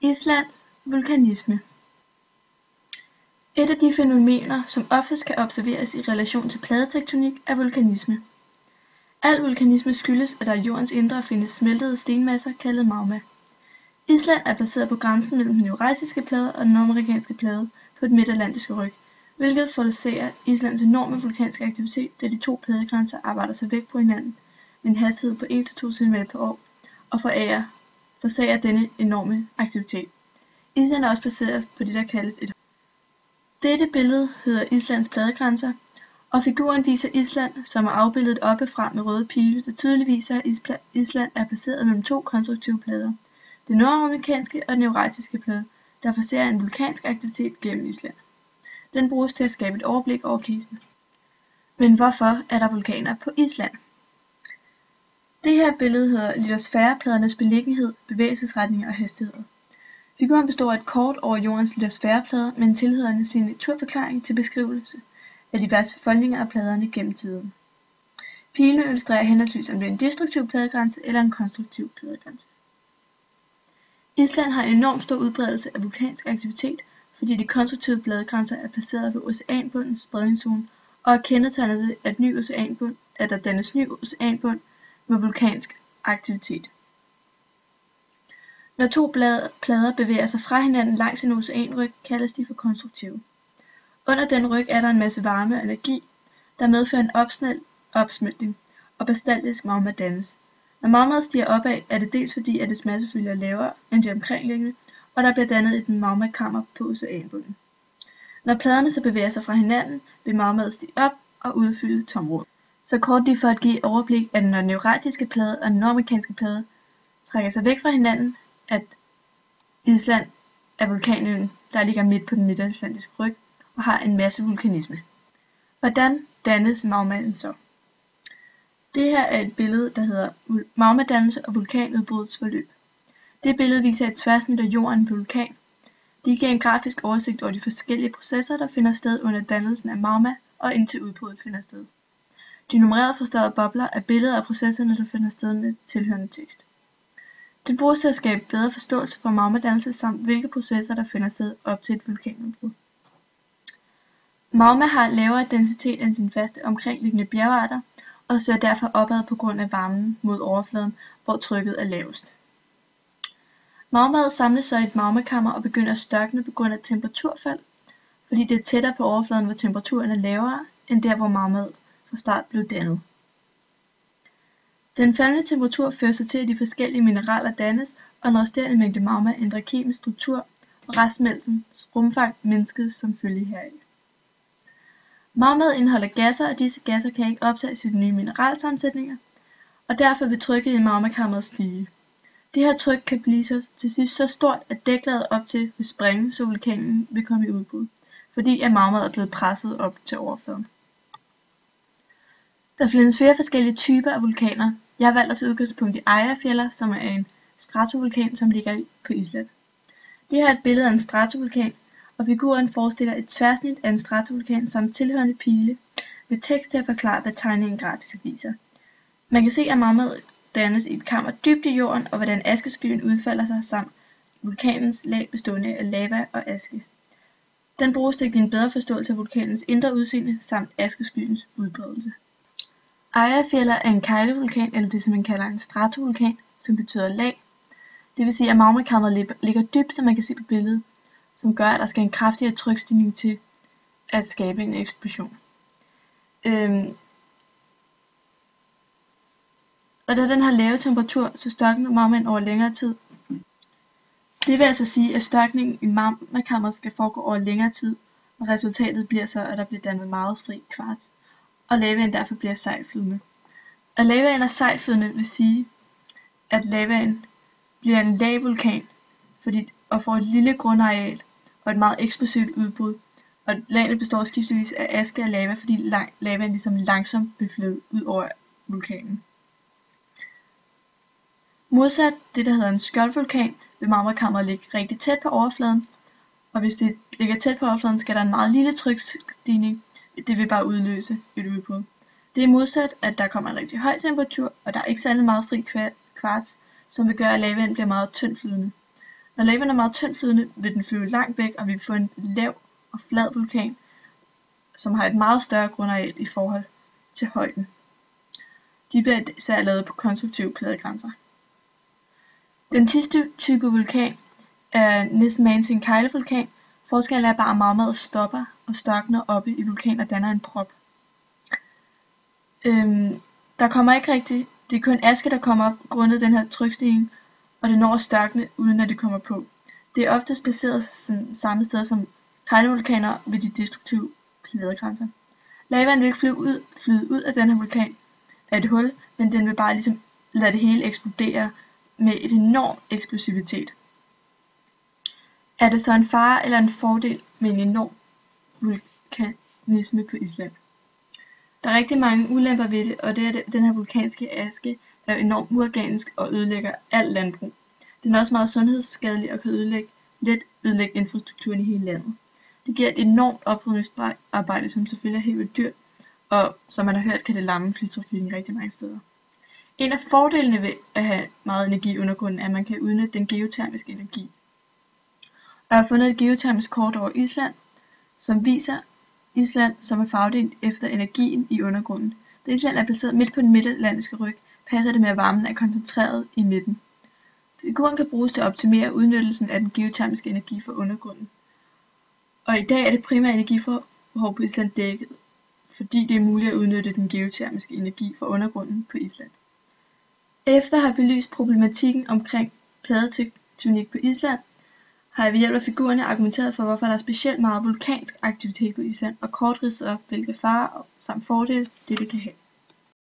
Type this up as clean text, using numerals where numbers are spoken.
Islands vulkanisme. Et af de fænomener, som oftest kan observeres i relation til pladetektonik, er vulkanisme. Al vulkanisme skyldes, at der i jordens indre findes smeltede stenmasser kaldet magma. Island er placeret på grænsen mellem den eurasiske plade og den nordamerikanske plade på den midtatlantiske ryg, hvilket forårsager Islands enorme vulkanske aktivitet, da de to pladegrænser arbejder sig væk på hinanden med en hastighed på 1-2 cm per år og forårsager denne enorme aktivitet. Island er også baseret på det, der kaldes et. Dette billede hedder Islands pladegrænser, og figuren viser Island, som er afbildet oppefra med røde pile, der tydeligt viser, at Island er placeret mellem to konstruktive plader, den nordamerikanske og den eurasiske plade, der forårsager en vulkansk aktivitet gennem Island. Den bruges til at skabe et overblik over kisten. Men hvorfor er der vulkaner på Island? Det her billede hedder litosfærepladernes beliggenhed, bevægelsesretninger og hastigheder. Figuren består af et kort over jordens litosfæreplader med en tilhørende signaturforklaring til beskrivelse af diverse foldninger af pladerne gennem tiden. Pilene illustrerer henholdsvis om det er en destruktiv pladegrænse eller en konstruktiv pladegrænse. Island har en enormt stor udbredelse af vulkansk aktivitet, fordi de konstruktive pladegrænser er placeret ved oceanbundens spredningszone og er kendetegnet ved, at der dannes ny oceanbund med vulkansk aktivitet. Når to plader bevæger sig fra hinanden langs en oceanryg, kaldes de for konstruktive. Under den ryg er der en masse varme og energi, der medfører en opsmeltning, og bastaltisk magma dannes. Når magmaet stiger opad, er det dels fordi, at dets massefylde er lavere end de omkringliggende, og der bliver dannet et magmakammer på oceanbunden. Når pladerne så bevæger sig fra hinanden, vil magmaet stige op og udfylde tomrum. Så kort lige for at give et overblik, at når den eurasiske plade og den nordamerikanske plade trækker sig væk fra hinanden, at Island er vulkanøen, der ligger midt på den midtatlantiske ryg og har en masse vulkanisme. Hvordan dannes magmaen så? Det her er et billede, der hedder magmadannelse og vulkanudbrudsforløb. Det billede viser et tværsnit af jorden på vulkan. Det giver en grafisk oversigt over de forskellige processer, der finder sted under dannelsen af magma og indtil udbruddet finder sted. De nummererede forstørrede bobler er billeder af processerne, der finder sted med tilhørende tekst. Den bruges til at skabe bedre forståelse for magmadannelse samt hvilke processer, der finder sted op til et vulkanudbrud. Magma har lavere densitet end sine faste omkringliggende bjergarter og søger derfor opad på grund af varmen mod overfladen, hvor trykket er lavest. Magmaet samles så i et magmakammer og begynder at størkne på grund af temperaturfald, fordi det er tættere på overfladen, hvor temperaturen er lavere end der, hvor magmaet fra start blev dannet. Den faldende temperatur fører sig til, at de forskellige mineraler dannes, og en resterende mængde magma ændrer kemisk struktur, og restsmeltens rumfang mindskes som følge heraf. Magmaet indeholder gasser, og disse gasser kan ikke optages i de nye mineralsammensætninger, og derfor vil trykket i magmakammeret stige. Det her tryk kan blive til sidst så stort, at dæklaget op til vil springe, så vulkanen vil komme i udbrud, fordi at magmaet er blevet presset op til overfladen. Der findes flere forskellige typer af vulkaner. Jeg har valgt at tage udgangspunkt i Eyjafjallajökull, som er en stratovulkan, som ligger på Island. Det her er et billede af en stratovulkan, og figuren forestiller et tværsnit af en stratovulkan samt tilhørende pile med tekst til at forklare, hvad tegningen grafisk viser. Man kan se, at magmaet dannes i et kammer dybt i jorden, og hvordan askeskyen udfalder sig samt vulkanens lag bestående af lava og aske. Den bruges til at give en bedre forståelse af vulkanens indre udseende samt askeskyens udbredelse. Eyjafjallajökull er en keglevulkan, eller det som man kalder en stratovulkan, som betyder lag. Det vil sige, at magmakammeret ligger dybt, som man kan se på billedet, som gør, at der skal en kraftigere trykstigning til at skabe en eksplosion. Og da den har lave temperatur, så størkner magmaen over længere tid. Det vil altså sige, at størkningen i magmakammeret skal foregå over længere tid, og resultatet bliver så, at der bliver dannet meget fri kvarts, og lavaen derfor bliver sejflydende. At lavaen er sejflydende vil sige, at lavaen bliver en lavvulkan, og får et lille grundareal og et meget eksplosivt udbrud, og lagene består skiftevis af aske og lava, fordi lavaen ligesom langsomt vil flyde ud over vulkanen. Modsat det, der hedder en skjoldvulkan, vil magmakammeret ligge rigtig tæt på overfladen, og hvis det ligger tæt på overfladen, skal der en meget lille trykstigning. Det vil bare udløse et udbrud. Det er modsat, at der kommer en rigtig høj temperatur, og der er ikke særlig meget fri kvarts, som vil gøre, at lavaen bliver meget tyndflydende. Når lavaen er meget tyndt flydende, vil den flyve langt væk, og vi vil få en lav og flad vulkan, som har et meget større grundareal i forhold til højden. De bliver især lavet på konstruktive pladegrænser. Den sidste type vulkan er næsten magen til en keglevulkan. Forskellen er bare, at magmaet stopper og størkner oppe i vulkanen og danner en prop. Der kommer ikke rigtig, det er kun aske, der kommer op grundet den her trykstigning, og det når at størkne, uden at det kommer på. Det er oftest placeret samme sted som keglevulkaner ved de destruktive pladegrænser. Lavaen vil ikke flyde ud af den her vulkan af et hul, men den vil bare ligesom lade det hele eksplodere med et enorm eksplosivitet. Er det så en fare eller en fordel med en enorm vulkanisme på Island? Der er rigtig mange ulemper ved det, og det er, den her vulkanske aske er enormt uorganisk og ødelægger alt landbrug. Den er også meget sundhedsskadelig og kan let ødelægge infrastrukturen i hele landet. Det giver et enormt oprydningsarbejde, som selvfølgelig er helt vildt dyrt, og som man har hørt, kan det lamme flytrafikken rigtig mange steder. En af fordelene ved at have meget energi i undergrunden er, at man kan udnytte den geotermiske energi. Og jeg har fundet et geotermisk kort over Island, som viser Island som er farvedelt efter energien i undergrunden. Da Island er placeret midt på den midtatlantiske ryg, passer det med, at varmen er koncentreret i midten. Figuren kan bruges til at optimere udnyttelsen af den geotermiske energi fra undergrunden. Og i dag er det primære energibehov på Island dækket, fordi det er muligt at udnytte den geotermiske energi fra undergrunden på Island. Efter at have belyst problematikken omkring pladetektonik på Island, har jeg ved hjælp af figurerne argumenteret for, hvorfor der er specielt meget vulkansk aktivitet på Island, og kort ridset op, hvilke farer samt fordele dette kan have.